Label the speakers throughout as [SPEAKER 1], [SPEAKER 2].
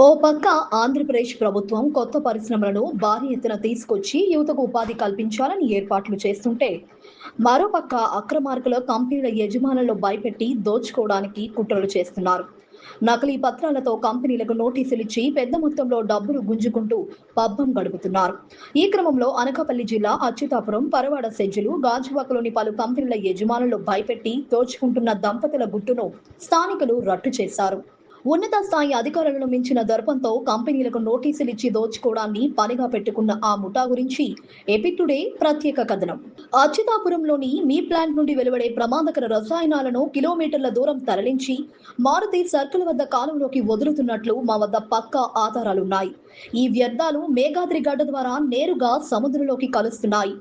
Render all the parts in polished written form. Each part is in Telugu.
[SPEAKER 1] ఓ పక్క ఆంధ్రప్రదేశ్ ప్రభుత్వం కొత్త పరిశ్రమలను భారీ ఎత్తున తీసుకొచ్చి యువతకు ఉపాధి కల్పించాలని ఏర్పాట్లు చేస్తుంటే, మరోపక్క అక్రమార్కుల కంపెనీల యజమానులను భయపెట్టి దోచుకోవడానికి కుట్రలు చేస్తున్నారు. నకిలీ పత్రాలతో కంపెనీలకు నోటీసులిచ్చి పెద్ద మొత్తంలో డబ్బులు గుంజుకుంటూ పబ్బం గడుపుతున్నారు. ఈ క్రమంలో అనకాపల్లి జిల్లా అచ్యుతాపురం, పరవాడ సెజ్జులు, గాజువాకలోని పలు కంపెనీల యజమానులు భయపెట్టి దోచుకుంటున్న దంపతుల గుట్టును స్థానికులు రట్టు చేశారు. ఉన్నత స్థాయి అధికారులను మించిన దర్పంతో కంపెనీలకు నోటీసులిచ్చి దోచుకోవడాన్ని పనిగా పెట్టుకున్న ఆ ముఠా గురించి ఎపిక్ టుడే ప్రత్యేక కథనం. అచ్యుతాపురంలోని మీ ప్లాంట్ నుండి వెలువడే ప్రమాదకర రసాయనాలను కిలోమీటర్ల దూరం తరలించి మారుతి సర్కిల్ వద్ద కాలువలోకి వదులుతున్నట్లు మా వద్ద పక్కా ఆధారాలున్నాయి. ఈ వ్యర్థాలు మేఘాద్రి గడ్డ ద్వారా నేరుగా సముద్రంలోకి కలుస్తున్నాయి.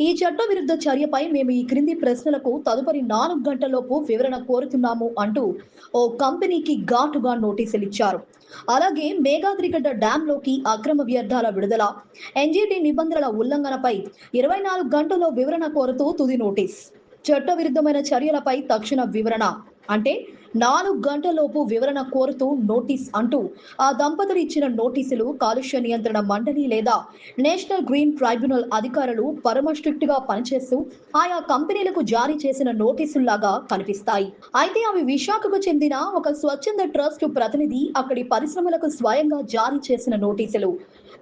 [SPEAKER 1] ఈ చట్టవిరుద్ధ చర్యపై మేము ఈ క్రింది ప్రశ్నలకు తదుపరి 4 గంటల్లోపు వివరణ కోరుతున్నాము అంటూ ఓ కంపెనీకి ఘాటుగా నోటీసులిచ్చారు. అలాగే మేఘాద్రిగడ్డ డ్యాంలోకి అక్రమ వ్యర్థాల విడుదల, ఎన్జీటీ నిబంధనల ఉల్లంఘనపై 24 గంటల్లో వివరణ కోరుతూ తుది నోటీస్. చట్టవిరుద్ధమైన చర్యలపై తక్షణ వివరణ అంటే 4 గంటలలోపు వివరణ కోరుతూ నోటీస్ అంటూ ఆ దంపతులు ఇచ్చిన నోటీసులు కాలుష్య నియంత్రణ మండలి లేదా నేషనల్ గ్రీన్ ట్రైబ్యునల్ అధికారులు పరమ స్ట్రిక్ట్ గా పనిచేస్తూ ఆయా కంపెనీలకు జారీ చేసిన నోటీసుల్లాగా కనిపిస్తాయి. అయితే అవి విశాఖకు చెందిన ఒక స్వచ్ఛంద ట్రస్ట్ ప్రతినిధి అక్కడి పరిశ్రమలకు స్వయంగా జారీ చేసిన నోటీసులు.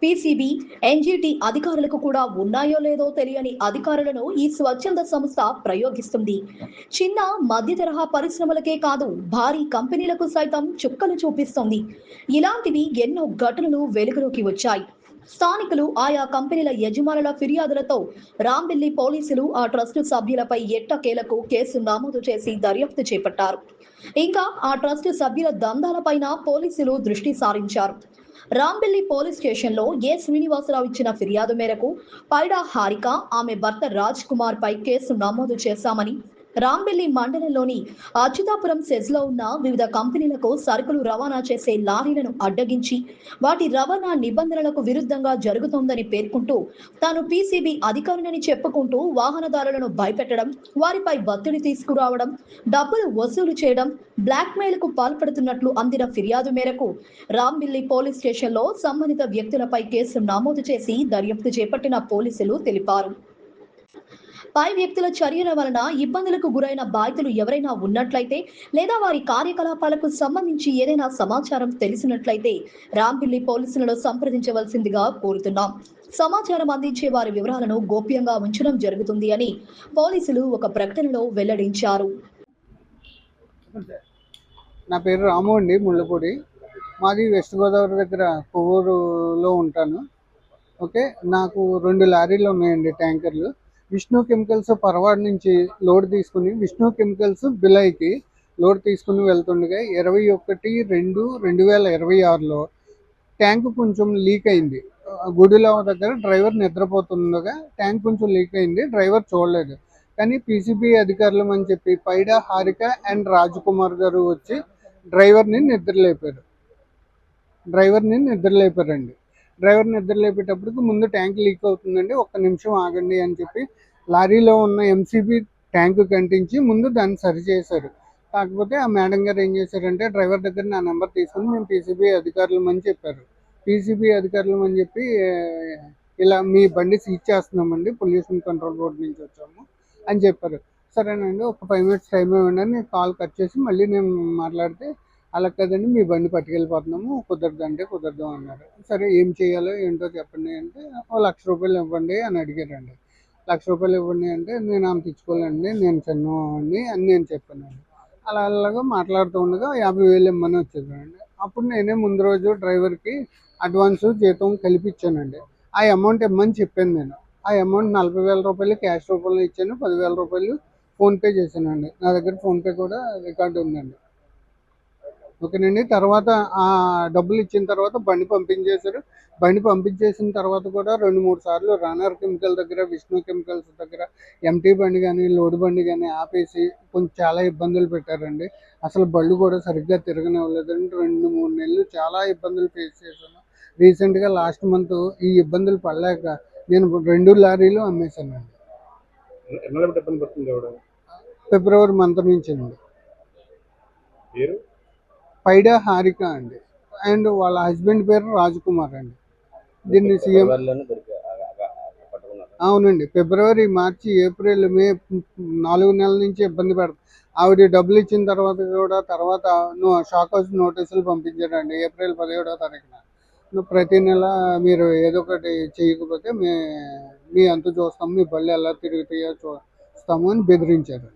[SPEAKER 1] పీసీబీ, ఎన్జీటీ అధికారులకు కూడా ఉన్నాయో లేదో తెలియని అధికారులను ఈ స్వచ్ఛంద సంస్థ ప్రయోగిస్తుంది. చిన్న మధ్య తరహా పరిశ్రమలకే కాదు, భారీ కంపెనీలకు సైతం చుక్కలు చూపిస్తోంది. ఇలాంటివి ఎన్నో ఘటనలు వెలుగులోకి వచ్చాయి. స్థానికులు ఆయా కంపెనీల యజమానుల ఫిర్యాదులతో రాంబిల్లి పోలీసులు ఆ ట్రస్టు సభ్యులపై ఎట్టకేలకు కేసు నమోదు చేసి దర్యాప్తు చేపట్టారు. ఇంకా ఆ ట్రస్టు సభ్యుల దందాలపైన పోలీసులు దృష్టి సారించారు. రాంబిల్లి పోలీస్ స్టేషన్లో ఏ శ్రీనివాసరావు ఇచ్చిన ఫిర్యాదు మేరకు పైడా హారిక, ఆమె భర్త రాజ్ కుమార్ పై కేసు నమోదు చేశామని, రాంబిల్లి మండలంలోని అచ్యుతాపురం సెజ్లో ఉన్న వివిధ కంపెనీలకు సరుకులు రవాణా చేసే లారీలను అడ్డగించి వాటి రవాణా నిబంధనలకు విరుద్ధంగా జరుగుతోందని పేర్కొంటూ తాను పీసీబీ అధికారిని చెప్పుకుంటూ వాహనదారులను భయపెట్టడం, వారిపై ఒత్తిడి తీసుకురావడం, డబ్బులు వసూలు చేయడం, బ్లాక్మెయిల్కు పాల్పడుతున్నట్లు అందిన ఫిర్యాదు మేరకు రాంబిల్లి పోలీస్ స్టేషన్లో సంబంధిత వ్యక్తులపై కేసు నమోదు చేసి దర్యాప్తు చేపట్టిన పోలీసులు తెలిపారు. పై వ్యక్తుల చర్యల వలన ఇబ్బందులకు గురైన బాధితులు ఎవరైనా ఉన్నట్లయితే లేదా వారి కార్యకలాపాలకు సంబంధించి ఏదైనా సమాచారం తెలిసినట్లయితే రాంబిల్లి పోలీసులను సంప్రదించవలసిందిగా కోరుతున్నాం. సమాచారం అందించే వారి వివరాలను గోప్యంగా ఉంచడం జరుగుతుంది అని పోలీసులు ఒక ప్రకటనలో వెల్లడించారు.
[SPEAKER 2] నా పేరు రాము అండి, ముళ్ళపూడి. మాది వెస్ట్ గోదావరి దగ్గర కొవ్వూరులో ఉంటాను. ఓకే, నాకు 2 లారీలు ఉన్నాయండి, ట్యాంకర్లు. విష్ణు కెమికల్స్ పరవాడ నుంచి లోడ్ తీసుకుని విష్ణు కెమికల్స్ బిలాయికి లోడ్ తీసుకుని వెళ్తుండగా 21/2/2026లో ట్యాంక్ కొంచెం లీక్ అయింది. గుడిలో దగ్గర డ్రైవర్ నిద్రపోతుండగా ట్యాంక్ కొంచెం లీక్ అయింది. డ్రైవర్ చూడలేదు. కానీ పీసీబీ అధికారులు అని చెప్పి పైడా హారిక అండ్ రాజ్ కుమార్ గారు వచ్చి డ్రైవర్ని నిద్రలేపారండి. డ్రైవర్ నిద్రలేపేటప్పటికి ముందు ట్యాంక్ లీక్ అవుతుందండి, ఒక్క నిమిషం ఆగండి అని చెప్పి లారీలో ఉన్న ఎంసీబీ ట్యాంకు కంటించి ముందు దాన్ని సరి చేశారు. కాకపోతే ఆ మేడం గారు ఏం చేశారంటే డ్రైవర్ దగ్గర నా నెంబర్ తీసుకుని మేము పీసీబీ అధికారులమని చెప్పారు. పీసీబీ అధికారులమని చెప్పి ఇలా మీ బండి సీజ్ చేస్తున్నామండి, పొల్యూషన్ కంట్రోల్ బోర్డు నుంచి వచ్చాము అని చెప్పారు. సరేనండి, ఒక 5 minutes టైం ఇవ్వండి అని కాల్ కట్ చేసి మళ్ళీ నేను మాట్లాడితే అలా కదండి మీ బండి పట్టుకెళ్ళిపోతున్నాము, కుదరదు అన్నారు. సరే ఏం చేయాలో ఏంటో చెప్పండి అంటే, ₹1,00,000 ఇవ్వండి అని అడిగారండి. ₹1,00,000 ఇవ్వండి అంటే నేను అంత ఇచ్చుకోలేండి, నేను చిన్నవాడిని అని నేను చెప్పానండి. అలాగా మాట్లాడుతూ ఉండగా 50,000 ఇమ్మని వచ్చేదండి. అప్పుడు నేనే ముందు రోజు డ్రైవర్కి అడ్వాన్స్ జీతం కలిపిచ్చానండి. ఆ అమౌంట్ ఇమ్మని చెప్పాను నేను. ఆ అమౌంట్ ₹40,000 క్యాష్ రూపంలో ఇచ్చాను, ₹10,000 ఫోన్పే చేశానండి. నా దగ్గర ఫోన్పే కూడా రికార్డు ఉందండి. ఓకేనండి. తర్వాత ఆ డబ్బులు ఇచ్చిన తర్వాత బండి పంపించేశారు. బండి పంపించేసిన తర్వాత కూడా 2-3 సార్లు రానర్ కెమికల్ దగ్గర, విష్ణు కెమికల్స్ దగ్గర ఎంటీ బండి కానీ లోడ్ బండి కానీ ఆపేసి కొంచెం చాలా ఇబ్బందులు పెట్టారండి. అసలు బళ్ళు కూడా సరిగ్గా తిరగనివ్వలేదండి. 2-3 నెలలు చాలా ఇబ్బందులు ఫేస్ చేశాను. రీసెంట్గా లాస్ట్ మంత్ ఈ ఇబ్బందులు పడలేక నేను 2 లారీలు అమ్మేశానండి. ఫిబ్రవరి మంత్ నుంచి అండి. పైడా హారిక అండి. అండ్ వాళ్ళ హస్బెండ్ పేరు రాజ్ కుమార్ అండి. దీన్ని సీఎం అవునండి. ఫిబ్రవరి, మార్చి, ఏప్రిల్, మే 4 నెలల నుంచి ఇబ్బంది పెడతారు. ఆవిడ డబ్బులు ఇచ్చిన తర్వాత కూడా షాక్ హౌస్ నోటీసులు పంపించారండి ఏప్రిల్ 17వ తారీఖున. నువ్వు ప్రతి నెల మీరు ఏదో ఒకటి చేయకపోతే మీ అంతు చూస్తాము, మీ బళ్ళు ఎలా తిరుగుతాయో చూస్తాము అని బెదిరించారు.